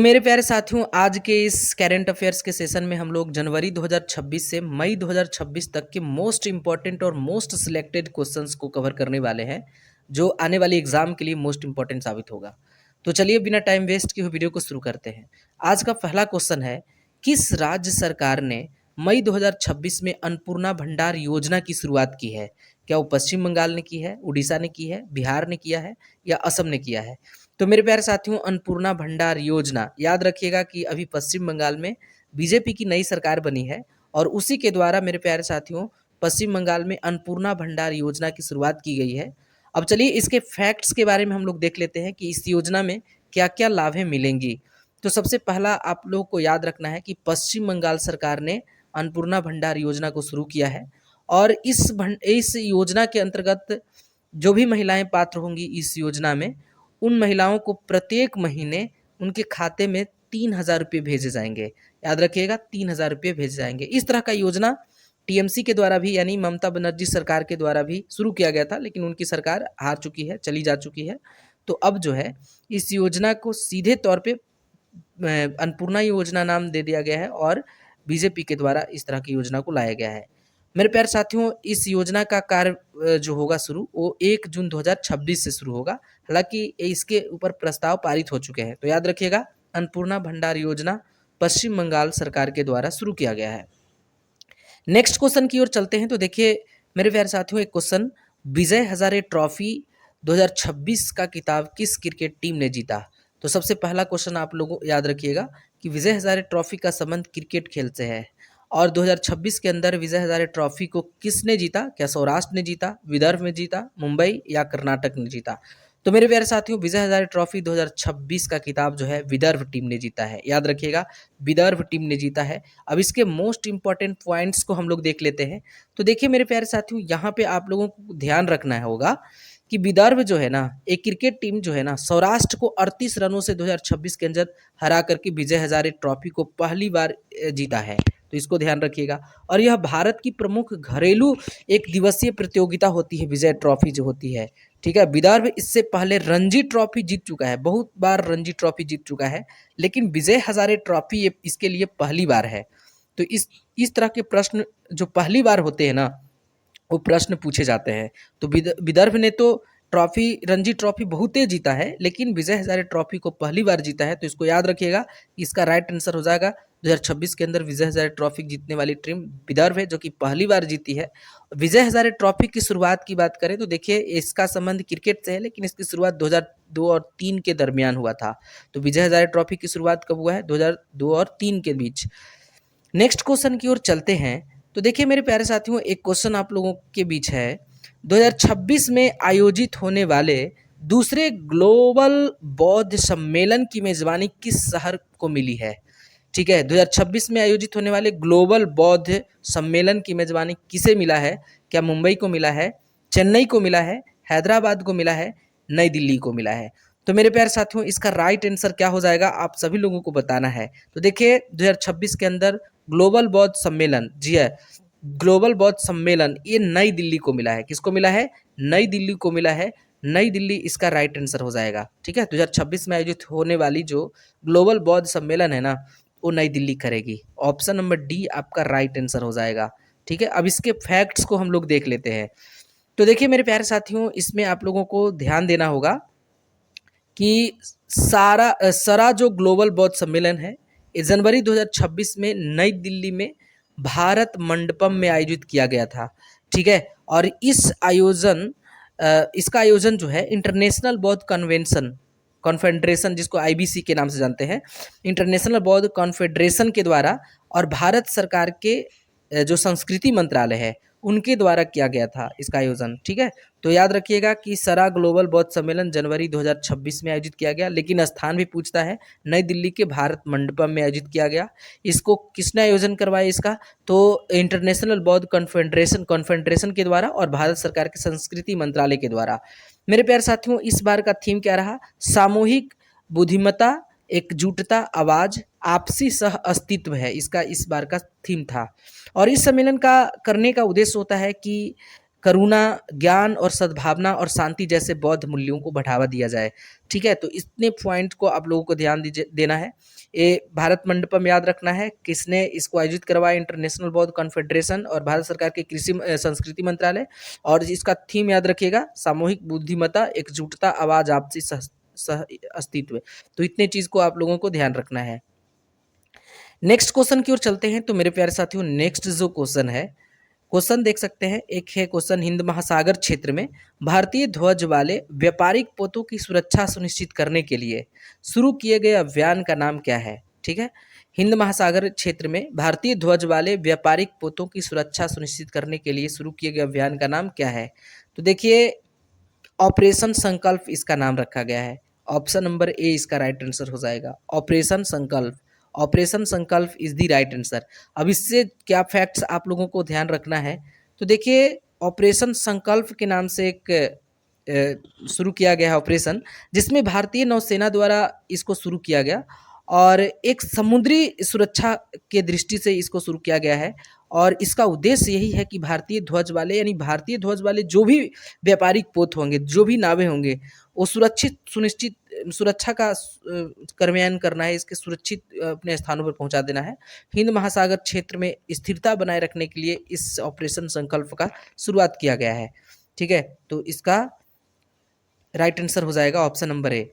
मेरे प्यारे साथियों, आज के इस करंट अफेयर्स के सेशन में हम लोग जनवरी 2026 से मई 2026 तक के मोस्ट इंपॉर्टेंट और मोस्ट सिलेक्टेड क्वेश्चंस को कवर करने वाले हैं, जो आने वाली एग्जाम के लिए मोस्ट इंपॉर्टेंट साबित होगा। तो चलिए बिना टाइम वेस्ट किए वीडियो को शुरू करते हैं। आज का पहला क्वेश्चन है, किस राज्य सरकार ने मई 2026 में अन्नपूर्णा भंडार योजना की शुरुआत की है? क्या वो पश्चिम बंगाल ने की है, उड़ीसा ने की है, बिहार ने किया है या असम ने किया है? तो मेरे प्यारे साथियों, अन्नपूर्णा भंडार योजना याद रखिएगा कि अभी पश्चिम बंगाल में बीजेपी की नई सरकार बनी है और उसी के द्वारा मेरे प्यारे साथियों पश्चिम बंगाल में अन्नपूर्णा भंडार योजना की शुरुआत की गई है। अब चलिए इसके फैक्ट्स के बारे में हम लोग देख लेते हैं कि इस योजना में क्या क्या लाभें मिलेंगी। तो सबसे पहला आप लोगों को याद रखना है कि पश्चिम बंगाल सरकार ने अन्नपूर्णा भंडार योजना को शुरू किया है और इस योजना के अंतर्गत जो भी महिलाएं पात्र होंगी इस योजना में, उन महिलाओं को प्रत्येक महीने उनके खाते में 3,000 रुपये भेजे जाएंगे। याद रखिएगा, 3,000 रुपये भेजे जाएंगे। इस तरह का योजना टीएमसी के द्वारा भी यानी ममता बनर्जी सरकार के द्वारा भी शुरू किया गया था, लेकिन उनकी सरकार हार चुकी है, चली जा चुकी है। तो अब जो है इस योजना को सीधे तौर पे अन्नपूर्णा योजना नाम दे दिया गया है और बीजेपी के द्वारा इस तरह की योजना को लाया गया है। मेरे प्यारे साथियों, इस योजना का कार्य जो होगा शुरू, वो 1 जून 2026 से शुरू होगा। हालांकि इसके ऊपर प्रस्ताव पारित हो चुके हैं। तो याद रखिएगा, अन्नपूर्णा भंडार योजना पश्चिम बंगाल सरकार के द्वारा शुरू किया गया है। नेक्स्ट क्वेश्चन की ओर चलते हैं। तो देखिए मेरे प्यारे साथियों, एक क्वेश्चन, विजय हजारे ट्रॉफी 2026 का खिताब किस क्रिकेट टीम ने जीता? तो सबसे पहला क्वेश्चन आप लोगों याद रखिएगा कि विजय हजारे ट्रॉफी का संबंध क्रिकेट खेल से है और 2026 के अंदर विजय हजारे ट्रॉफी को किसने जीता? क्या सौराष्ट्र ने जीता, विदर्भ में जीता, मुंबई या कर्नाटक ने जीता? तो मेरे प्यारे साथियों, विजय हजारे ट्रॉफी 2026 का खिताब जो है विदर्भ टीम ने जीता है। याद रखिएगा, विदर्भ टीम ने जीता है। अब इसके मोस्ट इंपॉर्टेंट पॉइंट्स को हम लोग देख लेते हैं। तो देखिए मेरे प्यारे साथियों, यहाँ पे आप लोगों को ध्यान रखना होगा कि विदर्भ जो है ना, एक क्रिकेट टीम जो है ना, सौराष्ट्र को 38 रनों से 2026 के अंदर हरा करके विजय हजारे ट्रॉफी को पहली बार जीता है। तो इसको ध्यान रखिएगा। और यह भारत की प्रमुख घरेलू एक दिवसीय प्रतियोगिता होती है, विजय ट्रॉफी जो होती है। ठीक है, विदर्भ इससे पहले रणजी ट्रॉफी जीत चुका है, बहुत बार रणजी ट्रॉफी जीत चुका है, लेकिन विजय हजारे ट्रॉफी इसके लिए पहली बार है। तो इस तरह के प्रश्न जो पहली बार होते हैं ना, वो प्रश्न पूछे जाते हैं। तो विदर्भ ने तो ट्रॉफी, रणजी ट्रॉफी बहुते जीता है, लेकिन विजय हजारे ट्रॉफी को पहली बार जीता है। तो इसको याद रखिएगा, इसका राइट आंसर हो जाएगा 2026 के अंदर विजय हजारे ट्रॉफी जीतने वाली टीम विदर्भ है, जो कि पहली बार जीती है। विजय हजारे ट्रॉफी की शुरुआत की बात करें तो देखिए इसका संबंध क्रिकेट से है, लेकिन इसकी शुरुआत 2002 और 3 के दरमियान हुआ था। तो विजय हजारे ट्रॉफी की शुरुआत कब हुआ है? 2002 और 3 के बीच। नेक्स्ट क्वेश्चन की ओर चलते हैं। तो देखिए मेरे प्यारे साथियों, एक क्वेश्चन आप लोगों के बीच है, 2026 में आयोजित होने वाले दूसरे ग्लोबल बौद्ध सम्मेलन की मेजबानी किस शहर को मिली है? ठीक है, 2026 में आयोजित होने वाले ग्लोबल बौद्ध सम्मेलन की मेजबानी किसे मिला है? क्या मुंबई को मिला है, चेन्नई को मिला है, हैदराबाद को मिला है, नई दिल्ली को मिला है? तो मेरे प्यारे साथियों, इसका राइट आंसर क्या हो जाएगा, आप सभी लोगों को बताना है। तो देखिए 2026 के अंदर ग्लोबल बौद्ध सम्मेलन, जी है, ग्लोबल बौद्ध सम्मेलन ये नई दिल्ली को मिला है। किसको मिला है? नई दिल्ली को मिला है। नई दिल्ली इसका राइट आंसर हो जाएगा। ठीक है, 2026 में आयोजित होने वाली जो ग्लोबल बौद्ध सम्मेलन है ना, वो नई दिल्ली करेगी। ऑप्शन नंबर डी आपका राइट आंसर हो जाएगा। ठीक है, अब इसके फैक्ट्स को हम लोग देख लेते हैं। तो देखिए मेरे प्यारे साथियों, इसमें आप लोगों को ध्यान देना होगा कि सरा जो ग्लोबल बौद्ध सम्मेलन है, ये जनवरी 2026 में नई दिल्ली में भारत मंडपम में आयोजित किया गया था। ठीक है, और इसका आयोजन जो है इंटरनेशनल बौद्ध कॉन्फेडरेशन, जिसको आईबीसी के नाम से जानते हैं, इंटरनेशनल बौद्ध कॉन्फेडरेशन के द्वारा और भारत सरकार के जो संस्कृति मंत्रालय है उनके द्वारा किया गया था इसका आयोजन। ठीक है, तो याद रखिएगा कि सरा ग्लोबल बौद्ध सम्मेलन जनवरी 2026 में आयोजित किया गया, लेकिन स्थान भी पूछता है, नई दिल्ली के भारत मंडपम में आयोजित किया गया। इसको किसने आयोजन करवाया इसका? तो इंटरनेशनल बौद्ध कॉन्फेडरेशन के द्वारा और भारत सरकार के संस्कृति मंत्रालय के द्वारा। मेरे प्यारे साथियों, इस बार का थीम क्या रहा? सामूहिक बुद्धिमत्ता, एकजुटता, आवाज, आपसी सह अस्तित्व है, इसका इस बार का थीम था। और इस सम्मेलन का करने का उद्देश्य होता है कि करुणा, ज्ञान और सद्भावना और शांति जैसे बौद्ध मूल्यों को बढ़ावा दिया जाए। ठीक है, तो इतने पॉइंट को आप लोगों को ध्यान देना है। ये भारत मंडपम याद रखना है, किसने इसको आयोजित करवाया, इंटरनेशनल बौद्ध कॉन्फेडरेशन और भारत सरकार के कृषि संस्कृति मंत्रालय। और इसका थीम याद रखिएगा, सामूहिक बुद्धिमत्ता, एकजुटता, आवाज, आपसी सह अस्तित्व। तो इतने चीज को आप लोगों को ध्यान रखना है। नेक्स्ट क्वेश्चन की ओर चलते हैं। तो मेरे प्यारे साथियों, नेक्स्ट जो क्वेश्चन है, क्वेश्चन देख सकते हैं। एक है क्वेश्चन, हिंद महासागर क्षेत्र में भारतीय ध्वज वाले व्यापारिक पोतों की सुरक्षा सुनिश्चित करने के लिए शुरू किए गए अभियान का नाम क्या है? ठीक है, हिंद महासागर क्षेत्र में भारतीय ध्वज वाले व्यापारिक पोतों की सुरक्षा सुनिश्चित करने के लिए शुरू किए गए अभियान का नाम क्या है? तो देखिए, ऑपरेशन संकल्प इसका नाम रखा गया है। ऑप्शन नंबर ए इसका राइट आंसर हो जाएगा, ऑपरेशन संकल्प। ऑपरेशन संकल्प इज द राइट आंसर। अब इससे क्या फैक्ट्स आप लोगों को ध्यान रखना है? तो देखिए, ऑपरेशन संकल्प के नाम से एक शुरू किया गया है ऑपरेशन, जिसमें भारतीय नौसेना द्वारा इसको शुरू किया गया और एक समुद्री सुरक्षा के दृष्टि से इसको शुरू किया गया है। और इसका उद्देश्य यही है कि भारतीय ध्वज वाले, यानी भारतीय ध्वज वाले जो भी व्यापारिक पोत होंगे, जो भी नावें होंगे, वो सुनिश्चित सुरक्षा का कार्यान्वयन करना है, इसके सुरक्षित अपने स्थानों पर पहुंचा देना है। हिंद महासागर क्षेत्र में स्थिरता बनाए रखने के लिए इस ऑपरेशन संकल्प का शुरुआत किया गया है। ठीक है, तो इसका राइट आंसर हो जाएगा ऑप्शन नंबर ए।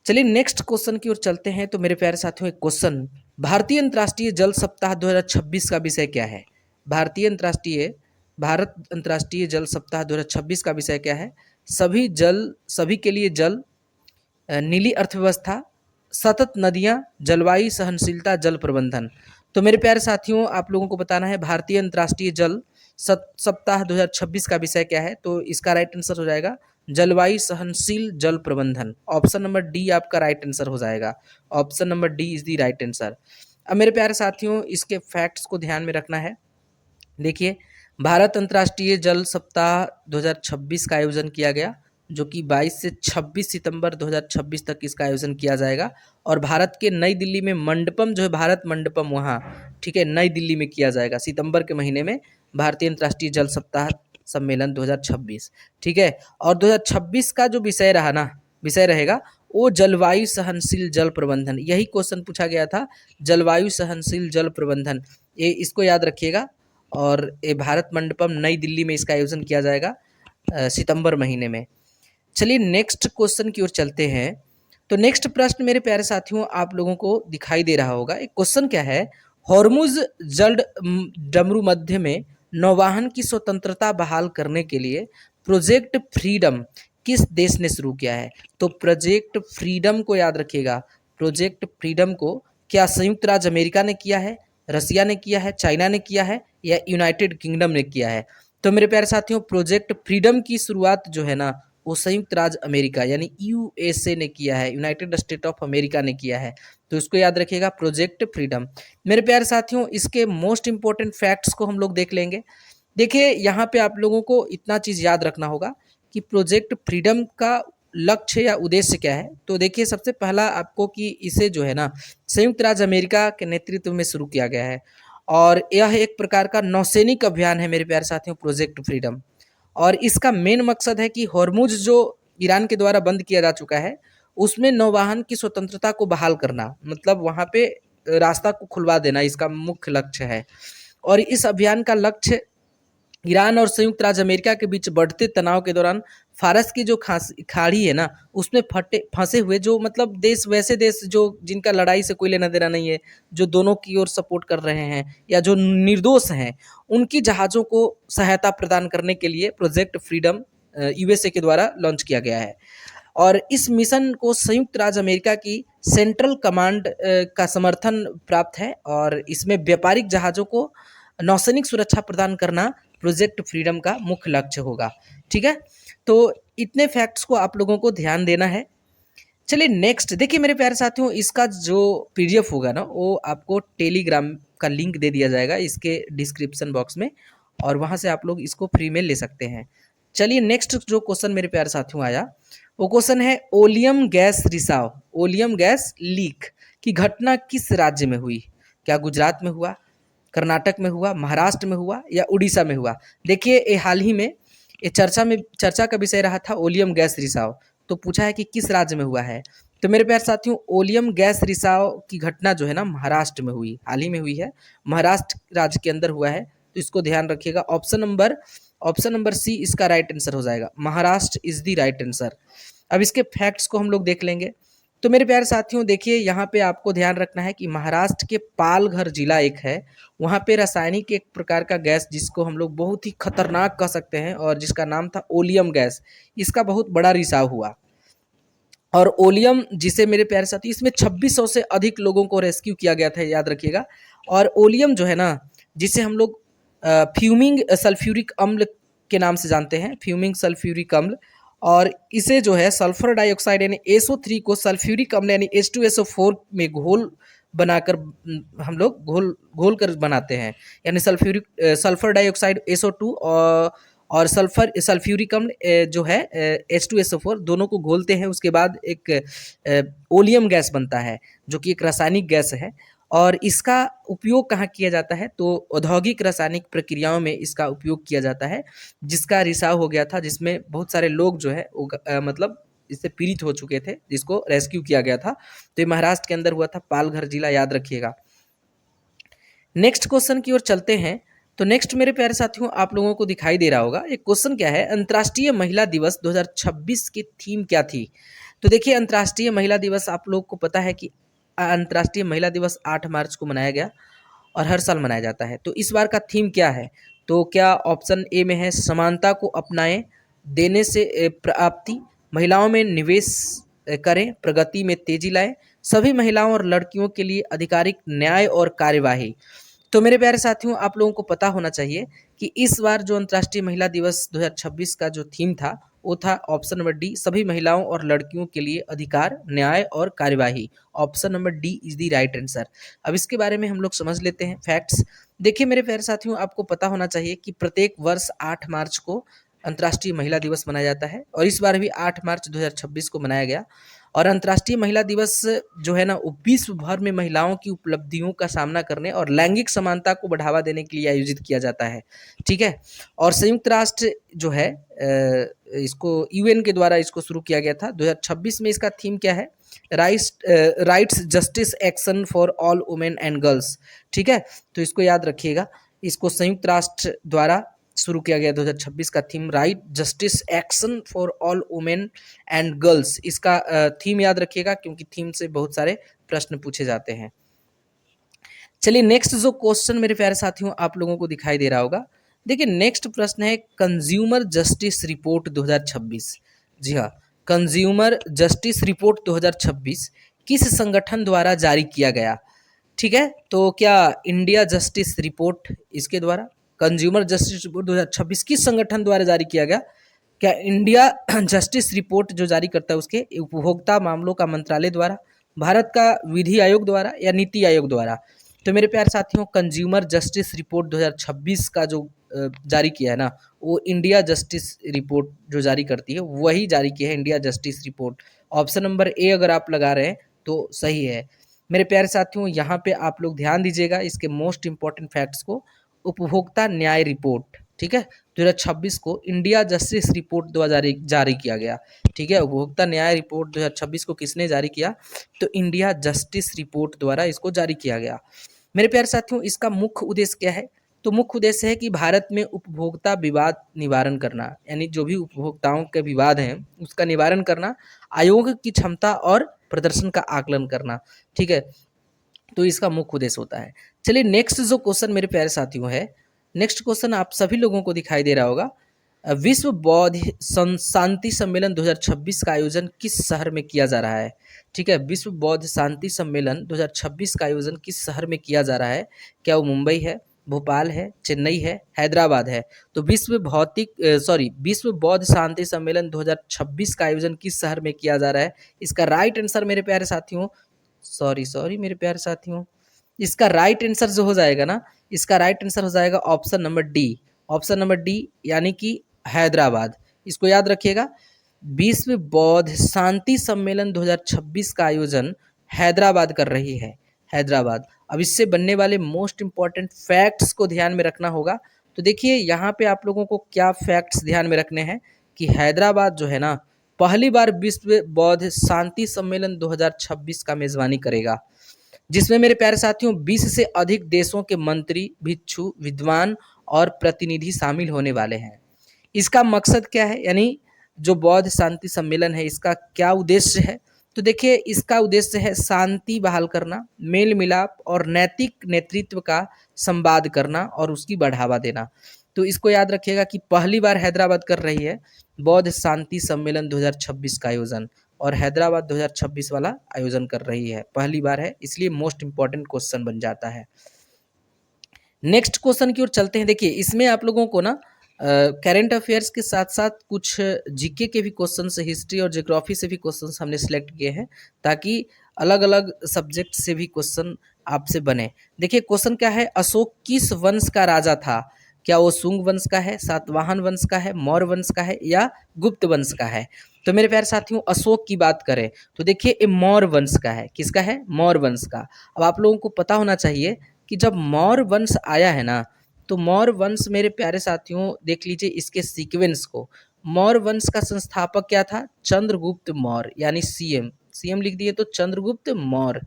चलिए नेक्स्ट क्वेश्चन की ओर चलते हैं। तो मेरे प्यारे साथियों, एक क्वेश्चन, भारतीय अंतर्राष्ट्रीय जल सप्ताह 2026 का विषय क्या है? भारत अंतर्राष्ट्रीय जल सप्ताह 2026 का विषय क्या है? सभी के लिए जल, नीली अर्थव्यवस्था, सतत नदियां, जलवायु सहनशीलता, जल प्रबंधन। तो मेरे प्यारे साथियों, आप लोगों को बताना है भारतीय अंतर्राष्ट्रीय जल सप्ताह 2026 का विषय क्या है? तो इसका राइट आंसर हो जाएगा जलवायु सहनशील जल प्रबंधन। ऑप्शन नंबर डी आपका राइट आंसर हो जाएगा। Option number D is the right answer. अब मेरे प्यारे साथियों, इसके फैक्ट्स को ध्यान में रखना है। देखिए, भारत अंतर्राष्ट्रीय जल सप्ताह 2026 का आयोजन किया गया, जो कि 22 से 26 सितंबर 2026 तक इसका आयोजन किया जाएगा। और भारत के नई दिल्ली में मंडपम जो है, भारत मंडपम, वहाँ, ठीक है, नई दिल्ली में किया जाएगा सितंबर के महीने में, भारतीय अंतर्राष्ट्रीय जल सप्ताह सम्मेलन 2026। ठीक है, और 2026 का जो विषय रहेगा वो जलवायु सहनशील जल प्रबंधन। यही क्वेश्चन पूछा गया था, जलवायु सहनशील जल प्रबंधन, ये इसको याद रखिएगा। और ये भारत मंडपम नई दिल्ली में इसका आयोजन किया जाएगा सितंबर महीने में। चलिए नेक्स्ट क्वेश्चन की ओर चलते हैं। तो नेक्स्ट प्रश्न मेरे प्यारे साथियों, आप लोगों को दिखाई दे रहा होगा। एक क्वेश्चन क्या है, हॉर्मुज जल डमरू मध्य में नौवाहन की स्वतंत्रता बहाल करने के लिए प्रोजेक्ट फ्रीडम किस देश ने शुरू किया है? तो प्रोजेक्ट फ्रीडम को याद रखिएगा। प्रोजेक्ट फ्रीडम को क्या संयुक्त राज्य अमेरिका ने किया है, रसिया ने किया है, चाइना ने किया है, या यूनाइटेड किंगडम ने किया है? तो मेरे प्यारे साथियों, प्रोजेक्ट फ्रीडम की शुरुआत जो है ना, वो संयुक्त राज्य अमेरिका यानी यूएसए ने किया है, यूनाइटेड स्टेट ऑफ अमेरिका ने किया है। तो इसको याद रखिएगा, प्रोजेक्ट फ्रीडम। मेरे प्यारे साथियों, इसके मोस्ट इंपॉर्टेंट फैक्ट्स को हम लोग देख लेंगे। देखिए, यहाँ पे आप लोगों को इतना चीज़ याद रखना होगा कि प्रोजेक्ट फ्रीडम का लक्ष्य या उद्देश्य क्या है। तो देखिए, सबसे पहला आपको कि इसे जो है ना, संयुक्त राज्य अमेरिका के नेतृत्व में शुरू किया गया है और यह एक प्रकार का नौसैनिक अभियान है मेरे प्यारे साथियों, प्रोजेक्ट फ्रीडम। और इसका मेन मकसद है कि हॉर्मुज जो ईरान के द्वारा बंद किया जा चुका है, उसमें नौवाहन की स्वतंत्रता को बहाल करना, मतलब वहाँ पे रास्ता को खुलवा देना, इसका मुख्य लक्ष्य है। और इस अभियान का लक्ष्य ईरान और संयुक्त राज्य अमेरिका के बीच बढ़ते तनाव के दौरान फारस की जो खाड़ी है ना, उसमें फंसे हुए जो मतलब देश, वैसे देश जो जिनका लड़ाई से कोई लेना देना नहीं है, जो दोनों की ओर सपोर्ट कर रहे हैं या जो निर्दोष हैं, उनकी जहाज़ों को सहायता प्रदान करने के लिए प्रोजेक्ट फ्रीडम यूएसए के द्वारा लॉन्च किया गया है। और इस मिशन को संयुक्त राज्य अमेरिका की सेंट्रल कमांड का समर्थन प्राप्त है और इसमें व्यापारिक जहाज़ों को नौसैनिक सुरक्षा प्रदान करना प्रोजेक्ट फ्रीडम का मुख्य लक्ष्य होगा। ठीक है, तो इतने फैक्ट्स को आप लोगों को ध्यान देना है। चलिए नेक्स्ट देखिए मेरे प्यारे साथियों, इसका जो पीडीएफ होगा ना, वो आपको टेलीग्राम का लिंक दे दिया जाएगा इसके डिस्क्रिप्शन बॉक्स में, और वहाँ से आप लोग इसको फ्री में ले सकते हैं। चलिए नेक्स्ट जो क्वेश्चन मेरे प्यारे साथियों आया, वो क्वेश्चन है ओलियम गैस रिसाव, ओलियम गैस लीक की घटना किस राज्य में हुई? क्या गुजरात में हुआ, कर्नाटक में हुआ, महाराष्ट्र में हुआ, या उड़ीसा में हुआ? देखिए, ये हाल ही में ये चर्चा का विषय रहा था ओलियम गैस रिसाव। तो पूछा है कि किस राज्य में हुआ है। तो मेरे प्यारे साथियों, ओलियम गैस रिसाव की घटना जो है ना महाराष्ट्र में हुई, हाल ही में हुई है, महाराष्ट्र राज्य के अंदर हुआ है। तो इसको ध्यान रखिएगा। ऑप्शन नंबर सी इसका राइट आंसर हो जाएगा। Maharashtra is the right answer. अब इसके फैक्ट्स को हम लोग देख लेंगे। तो मेरे प्यारे साथियों देखिए, यहाँ पे आपको ध्यान रखना है कि महाराष्ट्र के पालघर जिला एक है, वहाँ पे रासायनिक एक प्रकार का गैस जिसको हम लोग बहुत ही खतरनाक कह सकते हैं और जिसका नाम था ओलियम गैस, इसका बहुत बड़ा रिसाव हुआ। और ओलियम जिसे मेरे प्यारे साथी, इसमें 2600 से अधिक लोगों को रेस्क्यू किया गया था, याद रखिएगा। और ओलियम जो है ना, जिसे हम लोग फ्यूमिंग सल्फ्यूरिक अम्ल के नाम से जानते हैं, फ्यूमिंग सल्फ्यूरिक अम्ल, और इसे जो है सल्फर डाइऑक्साइड यानी SO3 को सल्फ्यूरिक अम्ल यानी H2SO4 में घोल बनाकर हम लोग घोल कर बनाते हैं, यानी सल्फर डाइऑक्साइड SO2 और सल्फ्यूरिक अम्ल जो है H2SO4 दोनों को घोलते हैं। उसके बाद एक ओलियम गैस बनता है जो कि एक रासायनिक गैस है। और इसका उपयोग कहाँ किया जाता है, तो औद्योगिक रासायनिक प्रक्रियाओं में इसका उपयोग किया जाता है, जिसका रिसाव हो गया था, जिसमें बहुत सारे लोग जो है मतलब इससे पीड़ित हो चुके थे, जिसको रेस्क्यू किया गया था। तो ये महाराष्ट्र के अंदर हुआ था, पालघर जिला, याद रखिएगा। नेक्स्ट क्वेश्चन की ओर चलते हैं। तो नेक्स्ट मेरे प्यारे साथियों, आप लोगों को दिखाई दे रहा होगा एक क्वेश्चन क्या है, अंतर्राष्ट्रीय महिला दिवस 2026 की थीम क्या थी। तो देखिए, अंतर्राष्ट्रीय महिला दिवस आप लोग को पता है कि अंतर्राष्ट्रीय महिला दिवस 8 मार्च को मनाया गया और हर साल मनाया जाता है। तो इस बार का थीम क्या है, तो क्या ऑप्शन ए में है समानता को अपनाएं, देने से प्राप्ति, महिलाओं में निवेश करें, प्रगति में तेजी लाएं, सभी महिलाओं और लड़कियों के लिए आधिकारिक न्याय और कार्यवाही। तो मेरे प्यारे साथियों, आप लोगों को पता होना चाहिए कि इस बार जो अंतर्राष्ट्रीय महिला दिवस 2026 का जो थीम था वो था ऑप्शन नंबर डी, सभी महिलाओं और लड़कियों के लिए अधिकार, न्याय और कार्यवाही। Option number D is the right answer. अब इसके बारे में हम लोग समझ लेते हैं फैक्ट्स। देखिए मेरे प्यारे साथियों, आपको पता होना चाहिए कि प्रत्येक वर्ष 8 मार्च को अंतर्राष्ट्रीय महिला दिवस मनाया जाता है और इस बार भी 8 मार्च 2026 को मनाया गया। और अंतर्राष्ट्रीय महिला दिवस जो है ना, वो विश्व भर में महिलाओं की उपलब्धियों का सामना करने और लैंगिक समानता को बढ़ावा देने के लिए आयोजित किया जाता है, ठीक है। और संयुक्त राष्ट्र जो है इसको यूएन के द्वारा इसको शुरू किया गया था। 2026 में इसका थीम क्या है, rights justice action for all women and girls, ठीक है। तो इसको याद रखिएगा, इसको संयुक्त राष्ट्र द्वारा शुरू किया गया 2026 का theme right justice action for all women and girls. इसका थीम याद रखिएगा क्योंकि थीम से बहुत सारे प्रश्न पूछे जाते हैं। चलिए नेक्स्ट जो क्वेश्चन मेरे प्यारे साथियों आप लोगों को दिखाई दे रहा होगा, देखिए नेक्स्ट प्रश्न है कंज्यूमर जस्टिस रिपोर्ट 2026। जी हाँ, कंज्यूमर जस्टिस रिपोर्ट 2026 किस संगठन द्वारा जारी किया गया, ठीक है। तो क्या इंडिया जस्टिस रिपोर्ट, इसके द्वारा कंज्यूमर जस्टिस रिपोर्ट 2026 किस संगठन द्वारा जारी किया गया, क्या इंडिया जस्टिस रिपोर्ट जो जारी करता है उसके उपभोक्ता मामलों का मंत्रालय द्वारा, भारत का विधि आयोग द्वारा या नीति आयोग द्वारा। तो मेरे प्यारे साथियों, कंज्यूमर जस्टिस रिपोर्ट 2026 का जो जारी किया है ना, वो इंडिया जस्टिस रिपोर्ट जो जारी करती है वही जारी किया है, India justice report. Option number A अगर आप लगा रहे हैं तो सही है। मेरे प्यारे साथियों, यहाँ पे आप लोग ध्यान दीजिएगा इसके मोस्ट इंपॉर्टेंट फैक्ट्स को। उपभोक्ता न्याय रिपोर्ट, ठीक है, 2026 को इंडिया जस्टिस रिपोर्ट द्वारा जारी किया गया, ठीक है। उपभोक्ता न्याय रिपोर्ट 2026 को किसने जारी किया, तो इंडिया जस्टिस रिपोर्ट द्वारा इसको जारी किया गया। मेरे प्यारे साथियों, इसका मुख्य उद्देश्य क्या है, तो मुख्य उद्देश्य है कि भारत में उपभोक्ता विवाद निवारण करना, यानी जो भी उपभोक्ताओं के विवाद हैं उसका निवारण करना, आयोग की क्षमता और प्रदर्शन का आकलन करना, ठीक है। तो इसका मुख्य उद्देश्य होता है। चलिए नेक्स्ट जो क्वेश्चन मेरे प्यारे साथियों है, नेक्स्ट क्वेश्चन आप सभी लोगों को दिखाई दे रहा होगा, विश्व बौद्ध शांति सम्मेलन 2026 का आयोजन किस शहर में किया जा रहा है, ठीक है। विश्व बौद्ध शांति सम्मेलन 2026 का आयोजन किस शहर में किया जा रहा है, क्या वो मुंबई है, भोपाल है, चेन्नई है, हैदराबाद है। तो विश्व बौद्ध शांति सम्मेलन 2026 का आयोजन किस शहर में किया जा रहा है, इसका राइट आंसर मेरे प्यारे साथियों, मेरे प्यारे साथियों, इसका राइट आंसर जो हो जाएगा ना, इसका राइट आंसर हो जाएगा option number D. Option number D यानी कि हैदराबाद। इसको याद रखिएगा, विश्व बौद्ध शांति सम्मेलन 2026 का आयोजन हैदराबाद कर रही है, हैदराबाद। अब इससे बनने वाले मोस्ट इंपॉर्टेंट फैक्ट्स को ध्यान में रखना होगा। तो देखिए यहाँ पे आप लोगों को क्या फैक्ट्स ध्यान में रखने हैं कि हैदराबाद जो है ना पहली बार विश्व बौद्ध शांति सम्मेलन 2026 का मेजबानी करेगा, जिसमें मेरे प्यारे साथियों 20 से अधिक देशों के मंत्री, भिक्षु, विद्वान और प्रतिनिधि शामिल होने वाले हैं। इसका मकसद क्या है, यानी जो बौद्ध शांति सम्मेलन है इसका क्या उद्देश्य है? तो देखिए इसका उद्देश्य है शांति बहाल करना, मेल मिलाप और नैतिक नेतृत्व का संवाद करना और उसकी बढ़ावा देना। तो इसको याद रखिएगा कि पहली बार हैदराबाद कर रही है बौद्ध शांति सम्मेलन 2026 का आयोजन, और हैदराबाद 2026 वाला आयोजन कर रही है, पहली बार है, इसलिए मोस्ट इंपॉर्टेंट क्वेश्चन बन जाता है। नेक्स्ट क्वेश्चन की ओर चलते हैं। देखिए इसमें आप लोगों को ना करेंट अफेयर्स के साथ साथ कुछ जीके के भी क्वेश्चन, हिस्ट्री और ज्योग्राफी से भी क्वेश्चन हमने सिलेक्ट किए हैं ताकि अलग अलग सब्जेक्ट से भी क्वेश्चन आपसे बने। देखिए क्वेश्चन क्या है, अशोक किस वंश का राजा था? क्या वो शुंग वंश का है, सातवाहन वंश का है, मौर्य वंश का है या गुप्त वंश का है? तो मेरे प्यारे साथियों अशोक की बात करें तो देखिए ये मौर्य वंश का है। किसका है? मौर्य वंश का। अब आप लोगों को पता होना चाहिए कि जब मौर्य वंश आया है ना, तो मौर्य वंश मेरे प्यारे साथियों देख लीजिए इसके सीक्वेंस को। मौर्य वंश का संस्थापक क्या था? चंद्रगुप्त मौर्य, यानी सीएम लिख दिए तो चंद्रगुप्त मौर्य।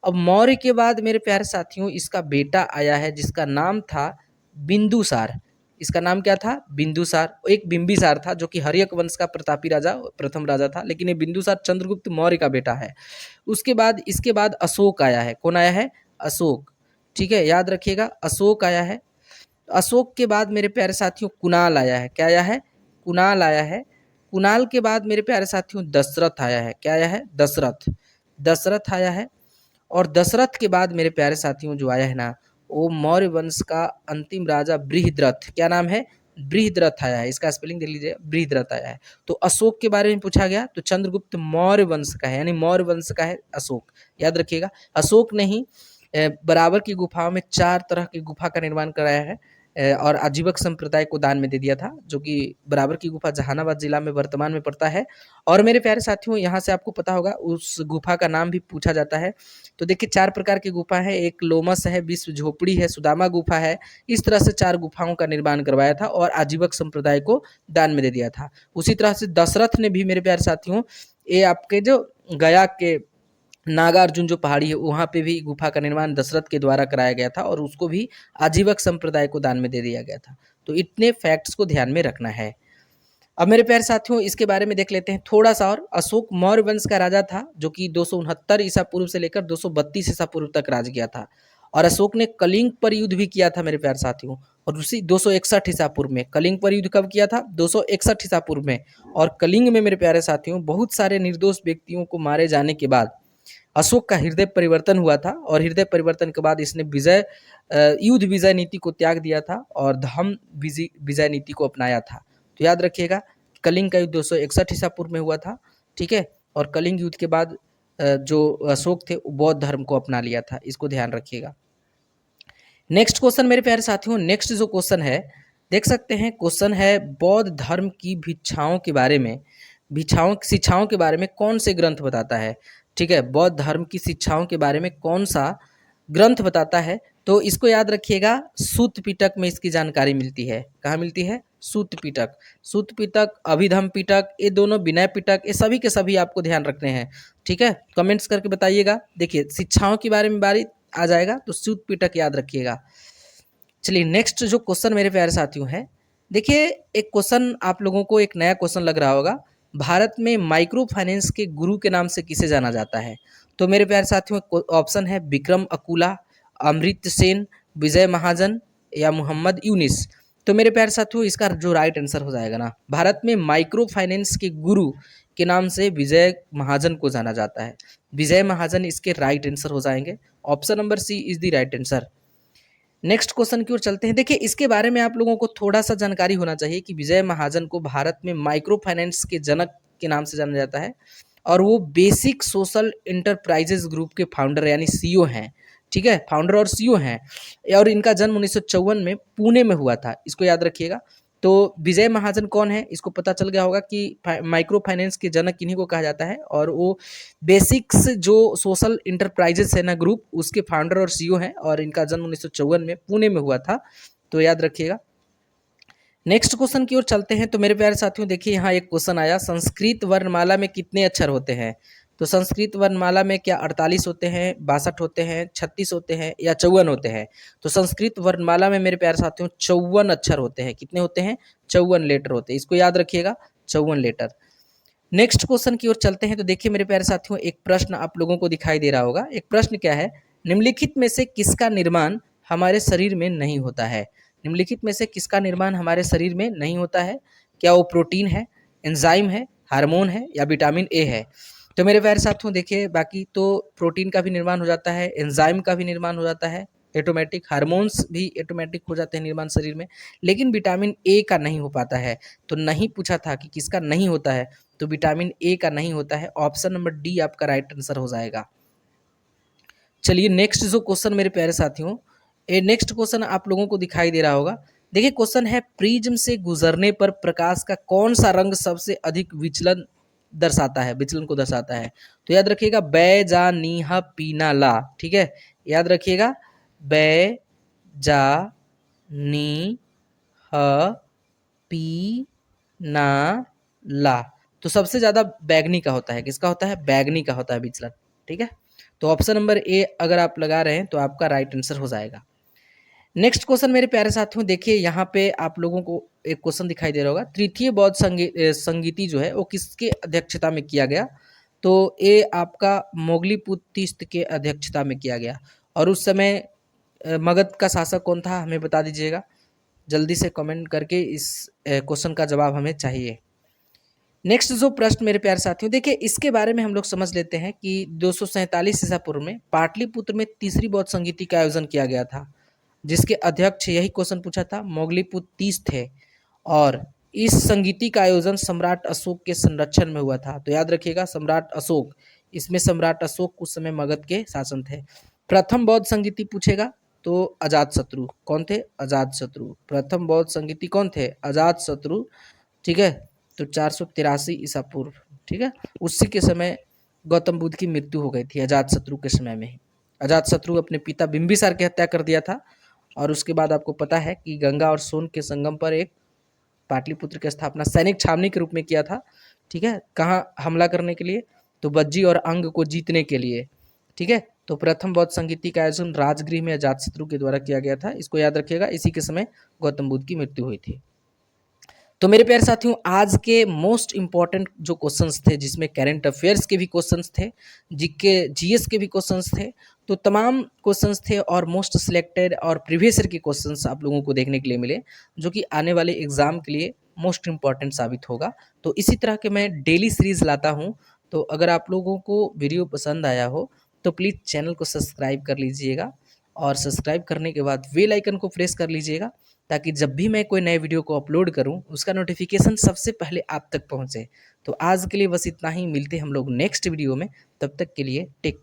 अब मौर्य के बाद मेरे प्यारे साथियों इसका बेटा आया है जिसका नाम था बिंदुसार। इसका नाम क्या था? बिंदुसार। एक बिंबिसार था जो कि हर्यक वंश का प्रतापी राजा, प्रथम राजा था, लेकिन ये बिंदुसार चंद्रगुप्त मौर्य का बेटा है। उसके बाद इसके बाद अशोक आया है। कौन आया है? अशोक। ठीक है, याद रखिएगा अशोक आया है। अशोक के बाद मेरे प्यारे साथियों कुणाल आया है। क्या आया है? कुणाल आया है। कुणाल के बाद मेरे प्यारे साथियों दशरथ आया है। क्या आया है? दशरथ। दशरथ आया है। और दशरथ के बाद मेरे प्यारे साथियों जो आया है ना, वो मौर्य वंश का अंतिम राजा बृहद्रथ। क्या नाम है? बृहद्रथ आया है। इसका स्पेलिंग देख लीजिए, बृहद्रथ आया है। तो अशोक के बारे में पूछा गया तो चंद्रगुप्त मौर्य वंश का है, यानी मौर्य वंश का है अशोक। याद रखिएगा अशोक ने ही बराबर की गुफाओं में 4 तरह की गुफा का निर्माण कराया है और आजीवक संप्रदाय को दान में दे दिया था, जो कि बराबर की गुफा जहानाबाद जिला में वर्तमान में पड़ता है। और मेरे प्यारे साथियों यहाँ से आपको पता होगा उस गुफा का नाम भी पूछा जाता है। तो देखिए 4 प्रकार की गुफा है, एक लोमस है, विश्व झोपड़ी है, सुदामा गुफा है। इस तरह से 4 गुफाओं का निर्माण करवाया था और आजीवक संप्रदाय को दान में दे दिया था। उसी तरह से दशरथ ने भी मेरे प्यारे साथियों ये आपके जो गया के नागार्जुन जो पहाड़ी है वहाँ पे भी गुफा का निर्माण दशरथ के द्वारा कराया गया था और उसको भी आजीवक संप्रदाय को दान में दे दिया गया था। तो इतने फैक्ट्स को ध्यान में रखना है। अब मेरे प्यारे साथियों इसके बारे में देख लेते हैं थोड़ा सा और। अशोक मौर्य वंश का राजा था जो कि 269 ईसा पूर्व से लेकर 232 ईसा पूर्व तक राज किया था। और अशोक ने कलिंग पर युद्ध भी किया था मेरे प्यारे साथियों, और उसी 261 ईसा पूर्व में। कलिंग पर युद्ध कब किया था? 261 ईसा पूर्व में। और कलिंग में मेरे प्यारे साथियों बहुत सारे निर्दोष व्यक्तियों को मारे जाने के बाद अशोक का हृदय परिवर्तन हुआ था, और हृदय परिवर्तन के बाद इसने युद्ध विजय नीति को त्याग दिया था और धम्म विजय नीति को अपनाया था। तो याद रखिएगा कलिंग का युद्ध 261 ईसा पूर्व में हुआ था। ठीक है, और कलिंग युद्ध के बाद जो अशोक थे वो बौद्ध धर्म को अपना लिया था, इसको ध्यान रखिएगा। नेक्स्ट क्वेश्चन मेरे प्यारे साथियों, नेक्स्ट जो क्वेश्चन है देख सकते हैं, क्वेश्चन है बौद्ध धर्म की भिक्षाओं के बारे में, शिक्षाओं के बारे में कौन से ग्रंथ बताता है? ठीक है, बौद्ध धर्म की शिक्षाओं के बारे में कौन सा ग्रंथ बताता है? तो इसको याद रखिएगा सूत पिटक में इसकी जानकारी मिलती है। कहाँ मिलती है? सूत पिटक। सूत पिटक, अभिधम्म पिटक, ये दोनों विनय पिटक, ये सभी के सभी आपको ध्यान रखने हैं। ठीक है, कमेंट्स करके बताइएगा। देखिए शिक्षाओं के बारे में बारी आ जाएगा तो सूत पिटक याद रखिएगा। चलिए नेक्स्ट जो क्वेश्चन मेरे प्यारे साथियों है, देखिए एक क्वेश्चन आप लोगों को एक नया क्वेश्चन लग रहा होगा, भारत में माइक्रो फाइनेंस के गुरु के नाम से किसे जाना जाता है? तो मेरे प्यारे साथियों ऑप्शन है विक्रम अकुला, अमृत सेन, विजय महाजन या मोहम्मद यूनिस। तो मेरे प्यारे साथियों इसका जो राइट आंसर हो जाएगा ना, भारत में माइक्रो फाइनेंस के गुरु के नाम से विजय महाजन को जाना जाता है। विजय महाजन इसके राइट आंसर हो जाएंगे। Option number C is the right answer. Next question की ओर चलते हैं। देखिए इसके बारे में आप लोगों को थोड़ा सा जानकारी होना चाहिए कि विजय महाजन को भारत में माइक्रो फाइनेंस के जनक के नाम से जाना जाता है, और वो बेसिक सोशल इंटरप्राइजेज ग्रुप के फाउंडर यानी सीईओ हैं। ठीक है, फाउंडर और सीईओ हैं, और इनका जन्म 1954 में पुणे में हुआ था, इसको याद रखिएगा। तो विजय महाजन कौन है इसको पता चल गया होगा कि माइक्रो फाइनेंस के जनक किन्हीं को कहा जाता है, और वो बेसिक्स जो सोशल इंटरप्राइजेस है ना ग्रुप, उसके फाउंडर और सीईओ हैं, और इनका जन्म 1954 में पुणे में हुआ था। तो याद रखिएगा। नेक्स्ट क्वेश्चन की ओर चलते हैं। तो मेरे प्यारे साथियों देखिए यहाँ एक क्वेश्चन आया, संस्कृत वर्णमाला में कितने अक्षर होते हैं? तो संस्कृत वर्णमाला में क्या 48 होते हैं, 62 होते हैं, 36 होते हैं या 54 होते हैं? तो संस्कृत वर्णमाला में मेरे प्यारे साथियों 54 अक्षर होते हैं। कितने होते हैं? 54 लेटर होते हैं। इसको याद रखिएगा, 54 लेटर। नेक्स्ट क्वेश्चन की ओर चलते हैं। तो देखिए मेरे प्यारे साथियों एक प्रश्न आप लोगों को दिखाई दे रहा होगा। एक प्रश्न क्या है, निम्नलिखित में से किसका निर्माण हमारे शरीर में नहीं होता है? निम्नलिखित में से किसका निर्माण हमारे शरीर में नहीं होता है? क्या वो प्रोटीन है, एंजाइम है, हार्मोन है या विटामिन ए है? तो मेरे प्यारे साथियों देखिए बाकी तो प्रोटीन का भी निर्माण हो जाता है, एंजाइम का भी निर्माण हो जाता है ऑटोमेटिक, हार्मोन्स भी ऑटोमेटिक हो जाते हैं निर्माण शरीर में, लेकिन विटामिन ए का नहीं हो पाता है। तो नहीं पूछा था कि किसका नहीं होता है, तो विटामिन ए का नहीं होता है। ऑप्शन नंबर डी आपका राइट आंसर हो जाएगा। चलिए नेक्स्ट जो क्वेश्चन मेरे प्यारे साथियों, ये नेक्स्ट क्वेश्चन आप लोगों को दिखाई दे रहा होगा। देखिए क्वेश्चन है, प्रिज्म से गुजरने पर प्रकाश का कौन सा रंग सबसे अधिक विचलन दर्शाता है, विचलन को दर्शाता है? तो याद रखिएगा बै जा नी ह पीना ला, ठीक है, याद रखिएगा बै जा नी ह पी ना ला। तो सबसे ज्यादा बैगनी का होता है, किसका होता है? बैगनी का होता है विचलन, ठीक है। तो ऑप्शन नंबर ए अगर आप लगा रहे हैं तो आपका राइट आंसर हो जाएगा। नेक्स्ट क्वेश्चन मेरे प्यारे साथियों देखिए यहाँ पे आप लोगों को एक क्वेश्चन दिखाई दे रहा होगा, तृतीय बौद्ध संगीति जो है वो किसके अध्यक्षता में किया गया? तो ये आपका मोगलीपुत्र तीस्त के अध्यक्षता में किया गया। और उस समय मगध का शासक कौन था, हमें बता दीजिएगा जल्दी से कमेंट करके। इस क्वेश्चन का जवाब हमें चाहिए। नेक्स्ट जो प्रश्न मेरे प्यारे साथियों देखिए इसके बारे में हम लोग समझ लेते हैं कि 247 ईसा पूर्व में पाटलिपुत्र में तीसरी बौद्ध संगीति का आयोजन किया गया था, जिसके अध्यक्ष, यही क्वेश्चन पूछा था, मोगलीपुत्र तीस थे। और इस संगीति का आयोजन सम्राट अशोक के संरक्षण में हुआ था। तो याद रखिएगा सम्राट अशोक, इसमें सम्राट अशोक उस समय मगध के शासन थे। प्रथम बौद्ध संगीति पूछेगा तो अजात शत्रु कौन थे? अजात शत्रु। प्रथम बौद्ध संगीति कौन थे? अजात शत्रु, ठीक है। तो 483 ईसा पूर्व, ठीक है, उसी के समय गौतम बुद्ध की मृत्यु हो गई थी, अजात शत्रु के समय में ही। अजात शत्रु अपने पिता बिंबिसार की हत्या कर दिया था। और उसके बाद आपको पता है कि गंगा और सोन के संगम पर एक पाटलिपुत्र की स्थापना सैनिक छावनी के रूप में किया था, ठीक है। कहाँ हमला करने के लिए? तो बज्जी और अंग को जीतने के लिए, ठीक है। तो प्रथम बौद्ध संगीति का आयोजन राजगृह में अजातशत्रु के द्वारा किया गया था। इसको याद रखिएगा, इसी के समय गौतम बुद्ध की मृत्यु हुई थी। तो मेरे प्यारे साथियों आज के मोस्ट इंपॉर्टेंट जो क्वेश्चंस थे, जिसमें करंट अफेयर्स के भी क्वेश्चंस थे, जीके जीएस के भी क्वेश्चंस थे, तो तमाम क्वेश्चंस थे और मोस्ट सिलेक्टेड और प्रीवियस ईयर के क्वेश्चंस आप लोगों को देखने के लिए मिले, जो कि आने वाले एग्जाम के लिए मोस्ट इंपॉर्टेंट साबित होगा। तो इसी तरह के मैं डेली सीरीज लाता हूँ। तो अगर आप लोगों को वीडियो पसंद आया हो तो प्लीज़ चैनल को सब्सक्राइब कर लीजिएगा, और सब्सक्राइब करने के बाद बेल आइकन को प्रेस कर लीजिएगा, ताकि जब भी मैं कोई नए वीडियो को अपलोड करूं उसका नोटिफिकेशन सबसे पहले आप तक पहुंचे। तो आज के लिए बस इतना ही, मिलते हम लोग नेक्स्ट वीडियो में, तब तक के लिए टेक